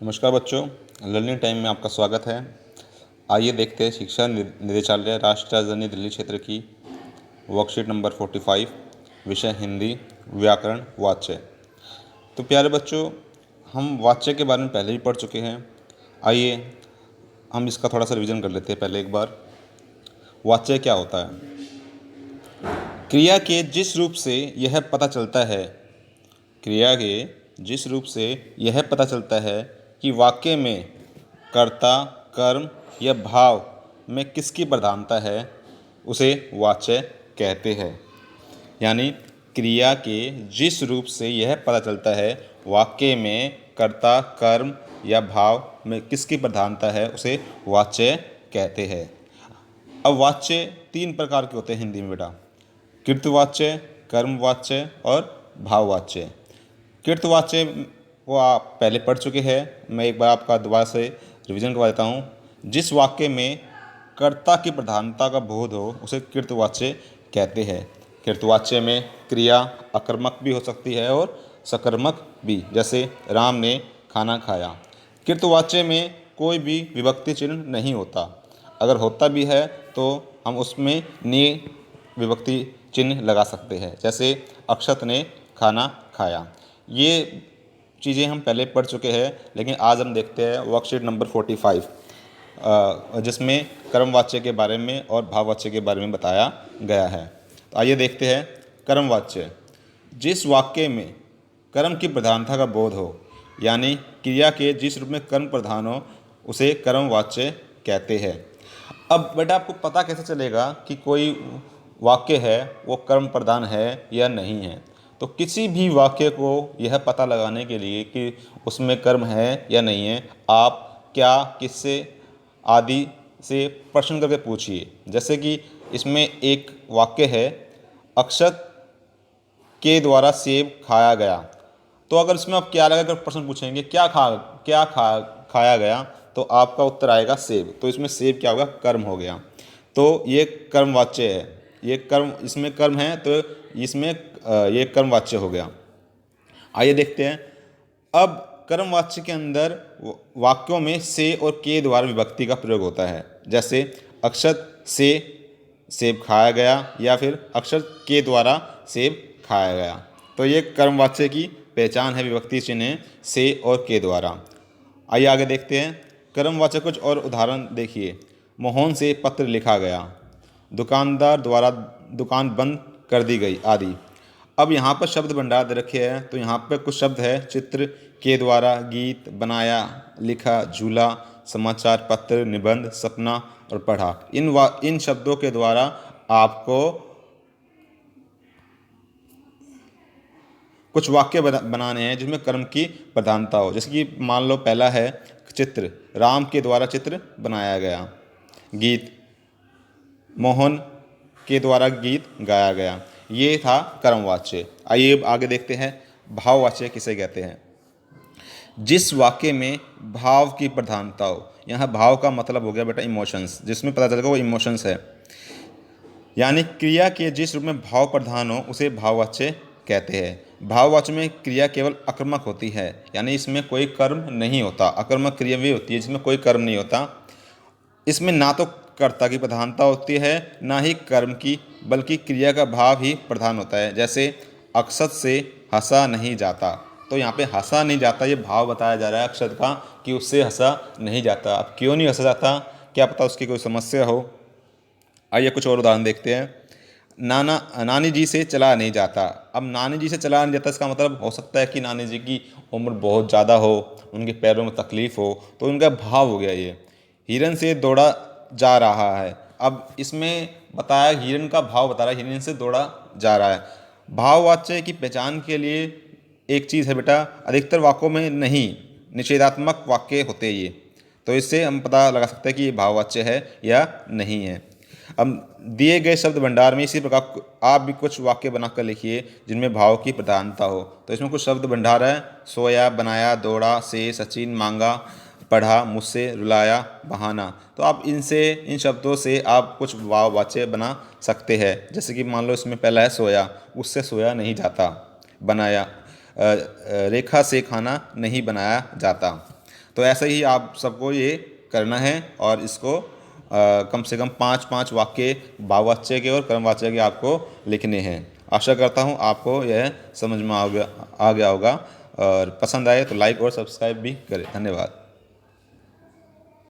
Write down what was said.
नमस्कार बच्चों, learning time में आपका स्वागत है। आइए देखते हैं शिक्षा निदेशालय राष्ट्रीय राजधानी दिल्ली क्षेत्र की वर्कशीट नंबर 45, विषय हिंदी, व्याकरण, वाच्य। तो प्यारे बच्चों, हम वाच्य के बारे में पहले ही पढ़ चुके हैं। आइए हम इसका थोड़ा सा रिवीजन कर लेते हैं पहले एक बार। वाच्य क्या होता है? क्रिया के जिस रूप से यह पता चलता है कि वाक्य में कर्ता, कर्म या भाव में किसकी प्रधानता है, उसे वाच्य कहते हैं। यानी क्रिया के जिस रूप से यह पता चलता है वाक्य में कर्ता, कर्म या भाव में किसकी प्रधानता है, उसे वाच्य कहते हैं। अब वाच्य 3 प्रकार के होते हैं हिंदी में बेटा: कृतवाच्य, कर्मवाच्य और भाववाच्य। कृतवाच्य को आप पहले पढ़ चुके हैं, मैं एक बार आपका दोबारा से रिवीजन करवा देता हूँ। जिस वाक्य में कर्ता की प्रधानता का बोध हो उसे कृतवाच्य कहते हैं। कृतवाच्य में क्रिया अकर्मक भी हो सकती है और सकर्मक भी, जैसे राम ने खाना खाया। कृतवाच्य में कोई भी विभक्ति चिन्ह नहीं होता, अगर होता भी है तो हम उसमें नि विभक्ति चिन्ह लगा सकते हैं, जैसे अक्षत ने खाना खाया। ये चीज़ें हम पहले पढ़ चुके हैं, लेकिन आज हम देखते हैं वर्कशीट नंबर 45, जिसमें कर्मवाच्य के बारे में और भाववाच्य के बारे में बताया गया है। तो आइए देखते हैं कर्मवाच्य। जिस वाक्य में कर्म की प्रधानता का बोध हो, यानी क्रिया के जिस रूप में कर्म प्रधान हो, उसे कर्मवाच्य कहते हैं। अब बेटा आपको पता कैसे चलेगा कि कोई वाक्य है वो कर्म प्रधान है या नहीं है? तो किसी भी वाक्य को यह पता लगाने के लिए कि उसमें कर्म है या नहीं है, आप क्या, किससे आदि से प्रश्न करके पूछिए। जैसे कि इसमें एक वाक्य है, अक्षत के द्वारा सेब खाया गया। तो अगर इसमें आप क्या लगाकर प्रश्न पूछेंगे, खाया गया, तो आपका उत्तर आएगा सेब। तो इसमें सेब क्या होगा? कर्म हो गया। तो ये कर्मवाच्य है, ये कर्म, इसमें कर्म है तो इसमें ये कर्मवाच्य हो गया। आइए देखते हैं। अब कर्मवाच्य के अंदर वाक्यों में से और के द्वारा विभक्ति का प्रयोग होता है, जैसे अक्षत से सेब खाया गया या फिर अक्षत के द्वारा सेब खाया गया। तो ये कर्मवाच्य की पहचान है, विभक्ति चिन्ह से और के द्वारा। आइए आगे देखते हैं। कर्मवाच्य कुछ और उदाहरण देखिए। मोहन से पत्र लिखा गया, दुकानदार द्वारा दुकान बंद कर दी गई आदि। अब यहाँ पर शब्द भंडार दे रखे हैं, तो यहाँ पर कुछ शब्द है: चित्र के द्वारा, गीत, बनाया, लिखा, झूला, समाचार पत्र, निबंध, सपना और पढ़ा। इन शब्दों के द्वारा आपको कुछ वाक्य बनाने हैं जिसमें कर्म की प्रधानता हो। जैसे कि मान लो पहला है चित्र, राम के द्वारा चित्र बनाया गया। गीत, मोहन के द्वारा गीत गाया गया। ये था कर्मवाच्य। आइए आगे देखते हैं भाववाच्य किसे कहते हैं। जिस वाक्य में भाव की प्रधानता हो, यहाँ भाव का मतलब हो गया बेटा इमोशंस, जिसमें पता चलेगा वो इमोशंस है। यानी क्रिया के जिस रूप में भाव प्रधान हो उसे भाववाच्य कहते हैं। भाववाच्य में क्रिया केवल अकर्मक होती है, यानी इसमें कोई कर्म नहीं होता। अकर्मक क्रिया भी होती है जिसमें कोई कर्म नहीं होता। इसमें ना तो कर्ता की प्रधानता होती है ना ही कर्म की, बल्कि क्रिया का भाव ही प्रधान होता है। जैसे अक्षत से हंसा नहीं जाता, तो यहाँ पे हंसा नहीं जाता ये भाव बताया जा रहा है अक्षत का, कि उससे हंसा नहीं जाता। अब क्यों नहीं हंसा जाता, क्या पता उसकी कोई समस्या हो। आइए कुछ और उदाहरण देखते हैं। नानी जी से चला नहीं जाता। अब नानी जी से चला नहीं जाता, इसका मतलब हो सकता है कि नानी जी की उम्र बहुत ज़्यादा हो, उनके पैरों में तकलीफ़ हो, तो उनका भाव हो गया ये। हिरन से दौड़ा जा रहा है। अब इसमें बताया, हिरन का भाव बता रहा है, हिरन से दौड़ा जा रहा है। भाववाच्य की पहचान के लिए एक चीज़ है बेटा, अधिकतर वाक्यों में नहीं, निषेधात्मक वाक्य होते हैं ये, तो इससे हम पता लगा सकते हैं कि ये भाववाच्य है या नहीं है। अब दिए गए शब्द भंडार में इसी प्रकार आप भी कुछ वाक्य बनाकर लिखिए जिनमें भाव की प्रधानता हो। तो इसमें कुछ शब्द भंडार है: सोया, बनाया, दौड़ा, से, सचिन, मांगा, पढ़ा, मुझसे, रुलाया, बहाना। तो आप इन शब्दों से आप कुछ वाच्य बना सकते हैं। जैसे कि मान लो इसमें पहला है सोया, उससे सोया नहीं जाता। बनाया, रेखा से खाना नहीं बनाया जाता। तो ऐसे ही आप सबको ये करना है और इसको कम से कम 5-5 वाक्य भाववाच्य के और कर्मवाच्य के आपको लिखने हैं। आशा करता हूँ आपको यह समझ में आ गया होगा, और पसंद आए तो लाइक और सब्सक्राइब भी करें। धन्यवाद।